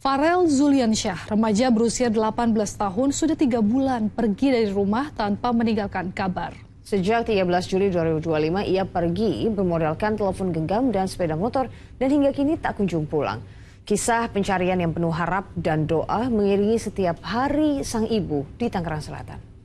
Farel Zuliansyah, remaja berusia 18 tahun, sudah 3 bulan pergi dari rumah tanpa meninggalkan kabar. Sejak 13 Juli 2025, ia pergi bermodalkan telepon genggam dan sepeda motor dan hingga kini tak kunjung pulang. Kisah pencarian yang penuh harap dan doa mengiringi setiap hari sang ibu di Tangerang Selatan.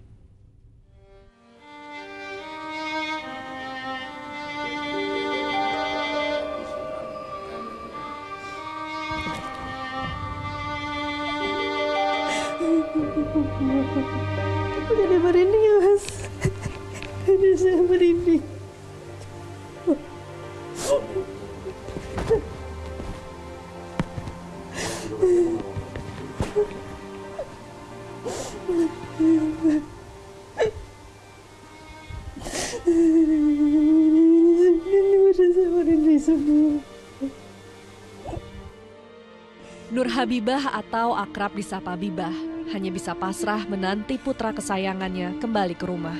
Aku jadi merinding ya, Mas. Jadi saya merinding. Nur Habibah atau akrab disapa Bibah hanya bisa pasrah menanti putra kesayangannya kembali ke rumah.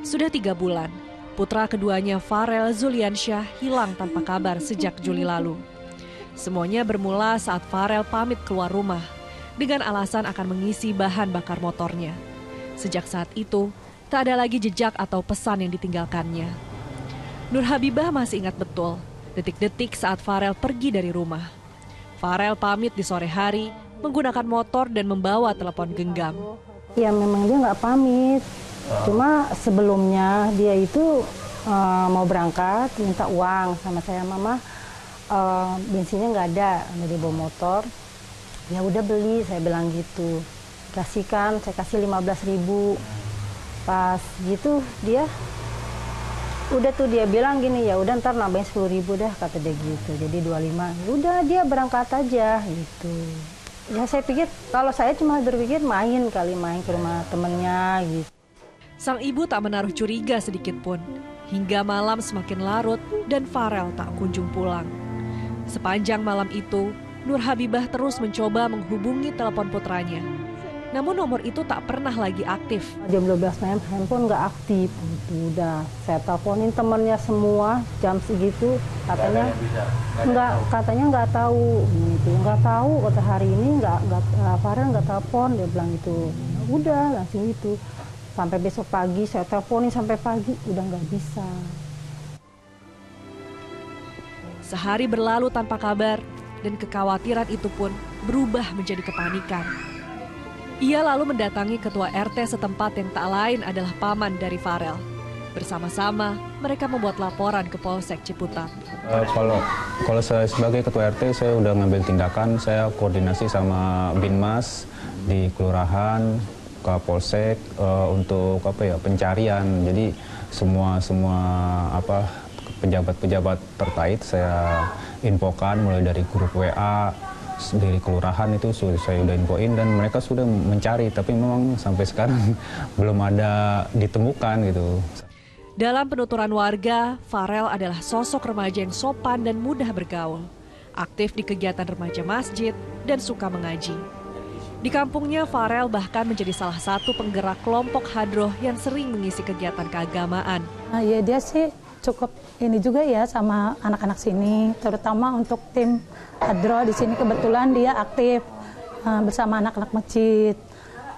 Sudah 3 bulan, putra keduanya Farel Zuliansyah hilang tanpa kabar sejak Juli lalu. Semuanya bermula saat Farel pamit keluar rumah dengan alasan akan mengisi bahan bakar motornya. Sejak saat itu, tak ada lagi jejak atau pesan yang ditinggalkannya. Nur Habibah masih ingat betul detik-detik saat Farel pergi dari rumah. Farel pamit di sore hari menggunakan motor dan membawa telepon genggam. Ya memang dia nggak pamit, cuma sebelumnya dia itu mau berangkat minta uang sama saya, mama bensinnya nggak ada, udah bawa motor. Ya udah beli, saya bilang gitu. Kasihkan, saya kasih 15.000. Pas gitu dia udah tuh dia bilang gini, ya udah ntar nambahin 10.000 dah, kata dia gitu. Jadi 25. Udah dia berangkat aja gitu. Ya saya pikir, kalau saya cuma berpikir main ke rumah temennya gitu. Sang ibu tak menaruh curiga sedikit pun. Hingga malam semakin larut dan Farel tak kunjung pulang. Sepanjang malam itu, Nur Habibah terus mencoba menghubungi telepon putranya. Namun nomor itu tak pernah lagi aktif. Jam 12 malam handphone nggak aktif. Udah saya teleponin temennya semua jam segitu, katanya nggak tahu. Gitu. Nggak tahu, kata hari ini Farel nggak telepon, dia bilang gitu. Udah langsung itu. Sampai besok pagi saya teleponin sampai pagi udah nggak bisa. Sehari berlalu tanpa kabar dan kekhawatiran itu pun berubah menjadi kepanikan. Ia lalu mendatangi ketua RT setempat yang tak lain adalah paman dari Farel. Bersama-sama mereka membuat laporan ke Polsek Ciputat. Kalau saya sebagai ketua RT, saya udah ngambil tindakan, saya koordinasi sama Binmas di kelurahan, ke Polsek untuk pencarian. Jadi semua pejabat-pejabat terkait saya infokan, mulai dari grup WA dari kelurahan itu saya udah infoin dan mereka sudah mencari, tapi memang sampai sekarang belum ada ditemukan gitu. Dalam penuturan warga, Farel adalah sosok remaja yang sopan dan mudah bergaul, aktif di kegiatan remaja masjid dan suka mengaji. Di kampungnya, Farel bahkan menjadi salah satu penggerak kelompok hadroh yang sering mengisi kegiatan keagamaan. Ya dia sih cukup ini juga ya sama anak-anak sini, terutama untuk tim hadroh di sini kebetulan dia aktif bersama anak-anak masjid.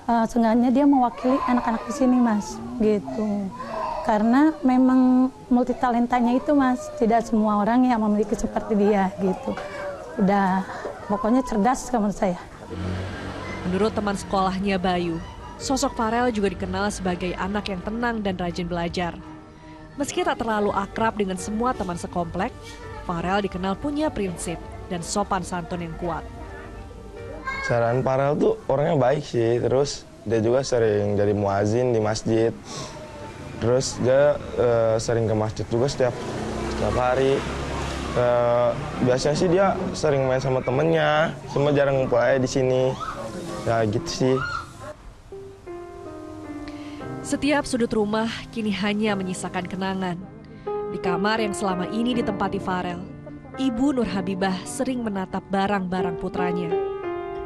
Seenggaknya dia mewakili anak-anak di sini, Mas, gitu. Karena memang multitalentanya itu, Mas, tidak semua orang yang memiliki seperti dia gitu. Udah pokoknya cerdas menurut saya. Menurut teman sekolahnya Bayu, sosok Farel juga dikenal sebagai anak yang tenang dan rajin belajar. Meski tak terlalu akrab dengan semua teman sekomplek, Farel dikenal punya prinsip dan sopan santun yang kuat. Saran Farel tuh orangnya baik sih, terus dia juga sering jadi muazin di masjid. Terus dia sering ke masjid juga setiap hari. Biasanya sih dia sering main sama temennya, cuma jarang ngumpul aja di sini. Ya gitu sih. Setiap sudut rumah kini hanya menyisakan kenangan. Di kamar yang selama ini ditempati Farel, Ibu Nur Habibah sering menatap barang-barang putranya.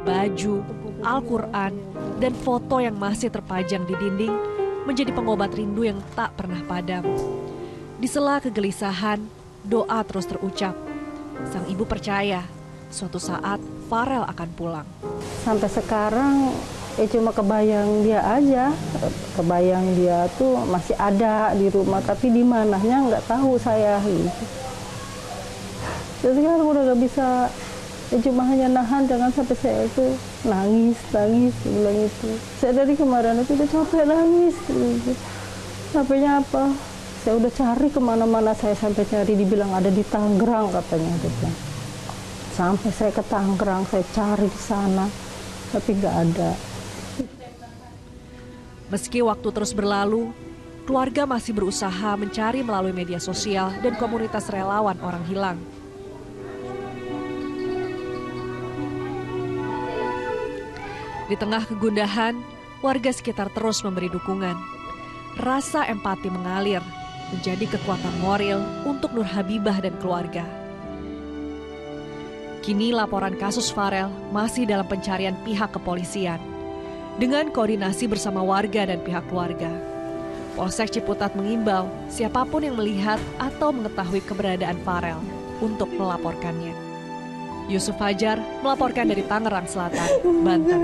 Baju, Al-Quran, dan foto yang masih terpajang di dinding menjadi pengobat rindu yang tak pernah padam. Di sela kegelisahan, doa terus terucap. Sang ibu percaya, suatu saat Farel akan pulang. Sampai sekarang cuma kebayang dia aja, kebayang dia tuh masih ada di rumah, tapi di mananya nggak tahu saya gitu. Jadi sekarang udah nggak bisa, cuma hanya nahan jangan sampai saya itu nangis bilang itu. Saya dari kemarin itu udah capek nangis gitu. Capeknya apa? Saya udah cari kemana-mana, saya sampai cari, dibilang ada di Tangerang katanya. Sampai saya ke Tangerang, saya cari di sana, tapi nggak ada. Meski waktu terus berlalu, keluarga masih berusaha mencari melalui media sosial dan komunitas relawan orang hilang. Di tengah kegundahan, warga sekitar terus memberi dukungan. Rasa empati mengalir, menjadi kekuatan moral untuk Nur Habibah dan keluarga. Kini laporan kasus Farel masih dalam pencarian pihak kepolisian. Dengan koordinasi bersama warga dan pihak keluarga, Polsek Ciputat mengimbau siapapun yang melihat atau mengetahui keberadaan Farel untuk melaporkannya. Yusuf Fajar melaporkan dari Tangerang Selatan, Banten.